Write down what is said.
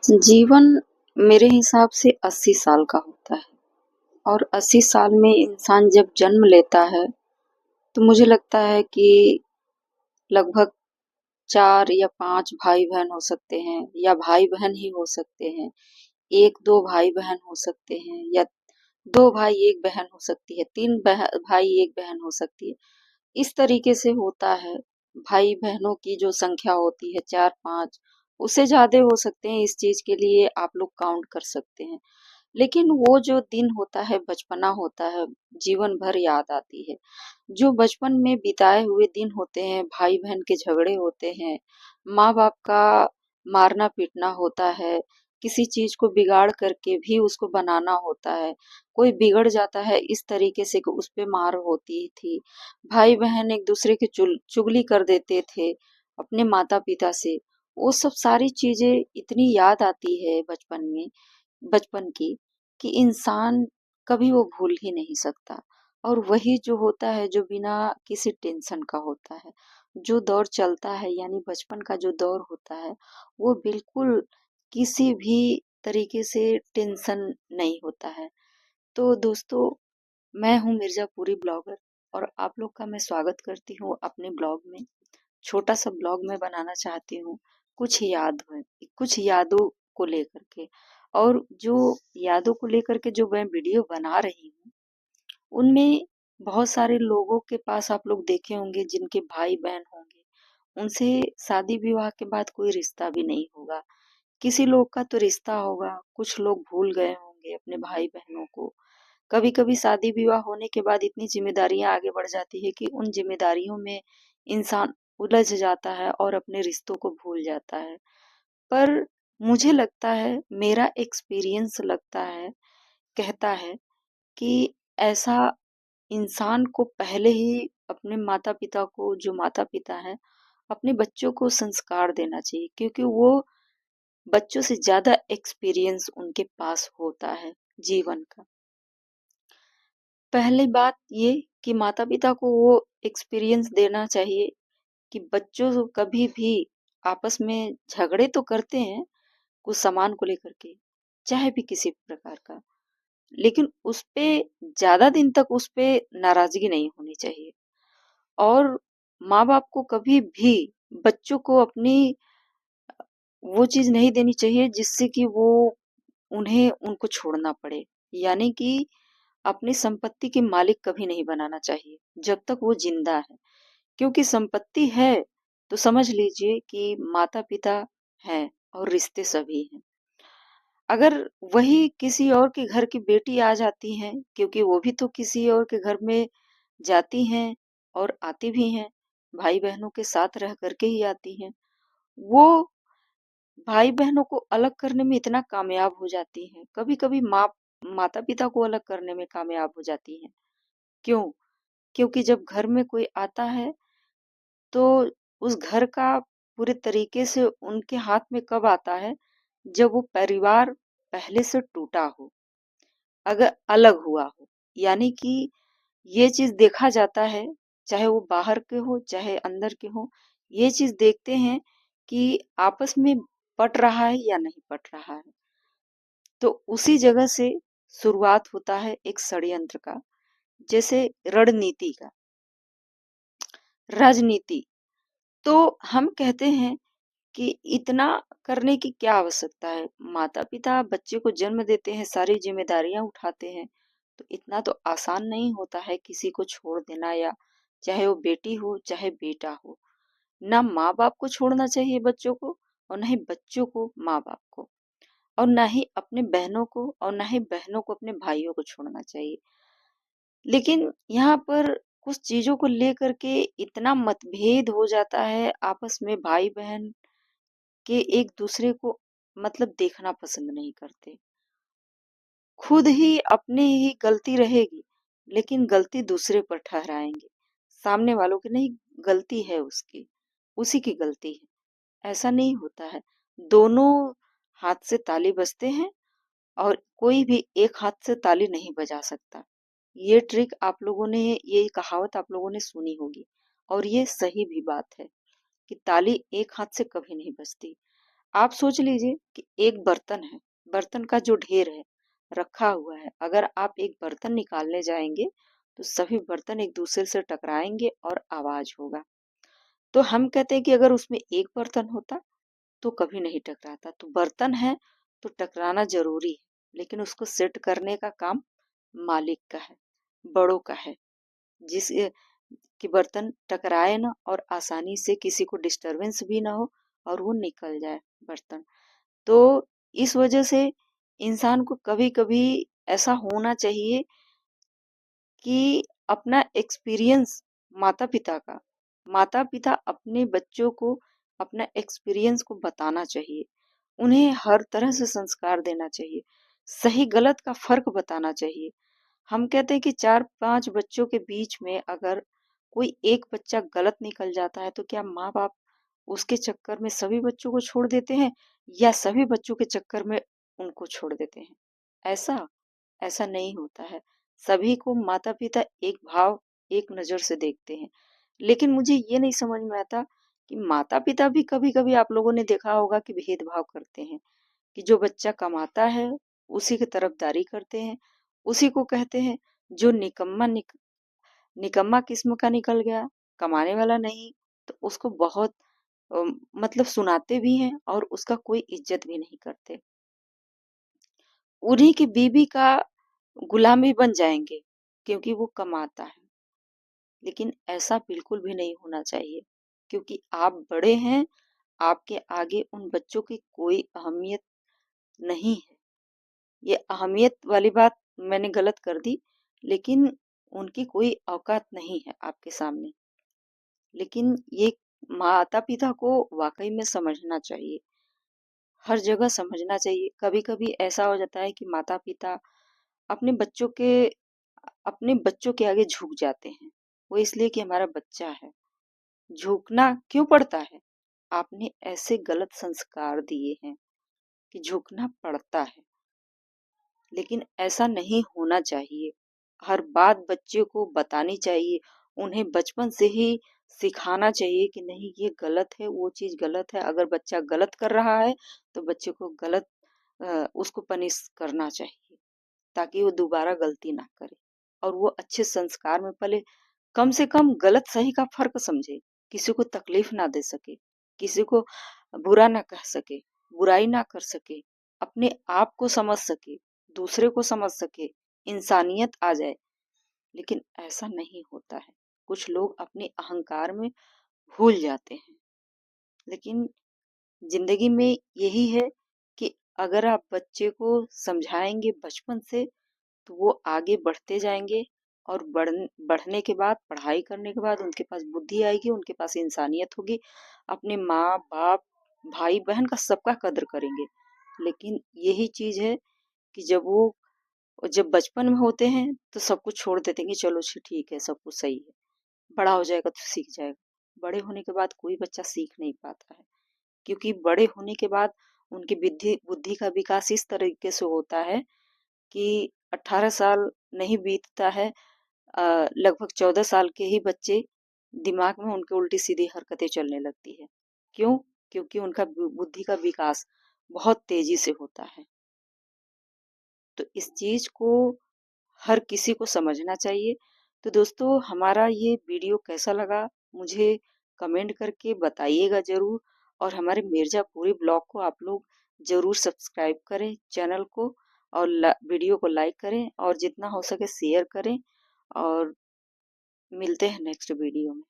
जीवन मेरे हिसाब से 80 साल का होता है और 80 साल में इंसान जब जन्म लेता है तो मुझे लगता है कि लगभग 4 या 5 भाई-बहन हो सकते हैं या भाई-बहन ही हो सकते हैं। 1-2 भाई-बहन हो सकते हैं या 2 भाई 1 बहन हो सकती है, 3 भाई 1 बहन हो सकती है। इस तरीके से होता है। भाई-बहनों की जो संख्या होती है 4-5 उससे ज़्यादा हो सकते हैं, इस चीज़ के लिए आप लोग काउंट कर सकते हैं। लेकिन वो जो दिन होता है, बचपना होता है, जीवन भर याद आती है। जो बचपन में बिताए हुए दिन होते हैं, भाई-बहन के झगड़े होते हैं, माँ-बाप का मारना-पीटना होता है, किसी चीज़ को बिगाड़ करके भी उसको बनाना होता है। कोई बिगड़ जाता है इस तरीके से कि उस पे मार होती थी। भाई-बहन एक-दूसरे की चुगली कर देते थे अपने माता-पिता से। वो सब सारी चीज़ें इतनी याद आती है बचपन की कि इंसान कभी वो भूल ही नहीं सकता। और वही जो होता है जो बिना किसी टेंशन का होता है, जो दौर चलता है यानी बचपन का जो दौर होता है वो बिल्कुल किसी भी तरीके से टेंशन नहीं होता है। तो दोस्तों, मैं हूँ मिर्जापुरी ब्लॉगर और आप लोग का मैं स्वागत करती हूँ अपने ब्लॉग में। छोटा सा ब्लॉग मैं बनाना चाहती हूँ कुछ यादों को लेकर के। और जो यादों को लेकर के जो मैं वीडियो बना रही हूँ उनमें बहुत सारे लोगों के पास आप लोग देखे होंगे जिनके भाई बहन होंगे, उनसे शादी विवाह के बाद कोई रिश्ता भी नहीं होगा। किसी लोग का तो रिश्ता होगा, कुछ लोग भूल गए होंगे अपने भाई बहनों को। कभी कभी शादी विवाह होने के बाद इतनी जिम्मेदारियां आगे बढ़ जाती है कि उन जिम्मेदारियों में इंसान उलझ जाता है और अपने रिश्तों को भूल जाता है। पर मुझे लगता है, मेरा एक्सपीरियंस लगता है, कहता है कि ऐसा इंसान को पहले ही अपने माता पिता को, जो माता पिता है, अपने बच्चों को संस्कार देना चाहिए, क्योंकि वो बच्चों से ज्यादा एक्सपीरियंस उनके पास होता है जीवन का। पहली बात ये कि माता पिता को वो एक्सपीरियंस देना चाहिए कि बच्चों कभी भी आपस में झगड़े तो करते हैं कुछ सामान को लेकर के, चाहे भी किसी प्रकार का, लेकिन उस पे ज्यादा दिन तक उस पे नाराजगी नहीं होनी चाहिए। और माँ बाप को कभी भी बच्चों को अपनी वो चीज नहीं देनी चाहिए जिससे कि वो उन्हें उनको छोड़ना पड़े। यानी कि अपनी संपत्ति के मालिक कभी नहीं बनाना चाहिए जब तक वो जिंदा है। क्योंकि संपत्ति है तो समझ लीजिए कि माता पिता हैं और रिश्ते सभी हैं। अगर वही किसी और के घर की बेटी आ जाती हैं, क्योंकि वो भी तो किसी और के घर में जाती हैं और आती भी हैं, भाई बहनों के साथ रह करके ही आती हैं, वो भाई बहनों को अलग करने में इतना कामयाब हो जाती हैं, कभी कभी माता पिता को अलग करने में कामयाब हो जाती हैं। क्यों? क्योंकि जब घर में कोई आता है तो उस घर का पूरे तरीके से उनके हाथ में कब आता है, जब वो परिवार पहले से टूटा हो, अगर अलग हुआ हो। यानी कि ये चीज देखा जाता है, चाहे वो बाहर के हो चाहे अंदर के हो, ये चीज देखते हैं कि आपस में पट रहा है या नहीं पट रहा है। तो उसी जगह से शुरुआत होता है एक षड्यंत्र का, जैसे रणनीति का, राजनीति। तो हम कहते हैं कि इतना करने की क्या आवश्यकता है? माता-पिता बच्चे को जन्म देते हैं, सारी जिम्मेदारियां उठाते हैं, तो इतना तो आसान नहीं होता है किसी को छोड़ देना, या चाहे वो बेटी हो चाहे बेटा हो। ना माँ बाप को छोड़ना चाहिए बच्चों को, और ना ही बच्चों को माँ बाप को, और ना ही अपने बहनों को, और ना ही बहनों को अपने भाइयों को छोड़ना चाहिए। लेकिन यहाँ पर कुछ चीजों को लेकर के इतना मतभेद हो जाता है आपस में, भाई बहन के एक दूसरे को मतलब देखना पसंद नहीं करते। खुद ही अपनी ही गलती रहेगी, लेकिन गलती दूसरे पर ठहराएंगे। सामने वालों की नहीं, गलती है उसकी, उसी की गलती है। ऐसा नहीं होता है। दोनों हाथ से ताली बजते हैं और कोई भी एक हाथ से ताली नहीं बजा सकता। ये ट्रिक आप लोगों ने, ये कहावत आप लोगों ने सुनी होगी, और ये सही भी बात है कि ताली एक हाथ से कभी नहीं बजती। आप सोच लीजिए कि एक बर्तन है, बर्तन का जो ढेर है, रखा हुआ है, अगर आप एक बर्तन निकालने जाएँगे, तो सभी बर्तन एक दूसरे से टकराएँगे और आवाज़ होगा। तो हम कहते हैं कि अगर उसमें एक बर्तन होता, तो कभी नहीं टकराता। तो बर्तन है, तो टकराना ज़रूरी है, लेकिन उसको सेट करने का काम मालिक का है, बड़ों का है। जिस कि बर्तन टकराए ना और आसानी से किसी को डिस्टरबेंस भी ना हो और वो निकल जाए बर्तन। तो इस वजह से इंसान को कभी-कभी ऐसा होना चाहिए कि अपना एक्सपीरियंस माता-पिता का, माता-पिता अपने बच्चों को अपना एक्सपीरियंस को बताना चाहिए। उन्हें हर तरह से संस्कार देना चाहिए, सही-गलत का फ़र्क बताना चाहिए। हम कहते हैं कि 4-5 बच्चों के बीच में अगर कोई एक बच्चा गलत निकल जाता है, तो क्या माँ-बाप उसके चक्कर में सभी बच्चों को छोड़ देते हैं या सभी बच्चों के चक्कर में उनको छोड़ देते हैं? ऐसा? ऐसा नहीं होता है। सभी को माता-पिता एक भाव, एक नज़र से देखते हैं। लेकिन मुझे ये नहीं समझ में आता कि माता-पिता भी कभी-कभी आप लोगों ने देखा होगा कि भेदभाव करते हैं, कि जो बच्चा कमाता है, उसी की तरफदारी करते हैं, उसी को कहते हैं, जो निकम्मा किस्म का निकल गया, कमाने वाला नहीं, तो उसको बहुत अ, मतलब सुनाते भी हैं और उसका कोई इज़्ज़त भी नहीं करते। उन्हीं की बीवी का गुलामी बन जाएँगे, क्योंकि वो कमाता है। लेकिन ऐसा बिल्कुल भी नहीं होना चाहिए, क्योंकि आप बड़े हैं, आपके आगे उन बच्चों की कोई अहमियत नहीं है। ये अहमियत वाली बात मैंने गलत कर दी, लेकिन उनकी कोई औकात नहीं है आपके सामने। लेकिन ये माता-पिता को वाक़ई में समझना चाहिए, हर जगह समझना चाहिए। कभी-कभी ऐसा हो जाता है कि माता-पिता अपने बच्चों के अपने बच्चों के आगे झुक जाते हैं। वो इसलिए कि हमारा बच्चा है। झुकना क्यों पड़ता है? आपने ऐसे गलत संस्कार दिए हैं कि झुकना पड़ता है। लेकिन ऐसा नहीं होना चाहिए। हर बात बच्चे को बतानी चाहिए। उन्हें बचपन से ही सिखाना चाहिए कि नहीं ये गलत है, वो चीज़ गलत है। अगर बच्चा गलत कर रहा है, तो बच्चे को उसको पनिश करना चाहिए, ताकि वो दोबारा गलती ना करे और वो अच्छे संस्कार में पले। कम से कम गलत सही का फ़र्क समझे, किसी को तकलीफ ना दे सके, किसी को बुरा ना कह सके, बुराई ना कर सके, अपने आप को समझ सके, दूसरे को समझ सके, इंसानियत आ जाए। लेकिन ऐसा नहीं होता है। कुछ लोग अपने अहंकार में भूल जाते हैं। लेकिन ज़िंदगी में यही है कि अगर आप बच्चे को समझाएँगे बचपन से, तो वो आगे बढ़ते जाएँगे और बढ़ने के बाद, पढ़ाई करने के बाद उनके पास बुद्धि आएगी, उनके पास इंसानियत होगी, अपने माँ-बाप, भाई-बहन का सबका कद्र करेंगे। लेकिन यही चीज़ है कि जब बचपन में होते हैं, तो सब कुछ छोड़ देते हैं कि चलो ठीक है, सब कुछ सही है। बड़ा हो जाएगा तो सीख जाएगा। बड़े होने के बाद कोई बच्चा सीख नहीं पाता है, क्योंकि बड़े होने के बाद उनकी बुद्धि बुद्धि का विकास इस तरीके से होता है कि 18 साल नहीं बीतता है, लगभग 14 साल के ही बच्चे दिमाग में उनके उल्टी-सीधी हरकतें चलने लगती है। क्यों? क्योंकि उनका बुद्धि का विकास बहुत तेज़ी से होता है। तो इस चीज़ को हर किसी को समझना चाहिए। तो दोस्तों हमारा ये वीडियो कैसा लगा मुझे कमेंट करके बताइएगा ज़रूर और हमारे मिर्ज़ापुरी ब्लॉग को आप लोग ज़रूर सब्सक्राइब करें चैनल को और वीडियो को लाइक करें और जितना हो सके शेयर करें और मिलते हैं नेक्स्ट वीडियो में।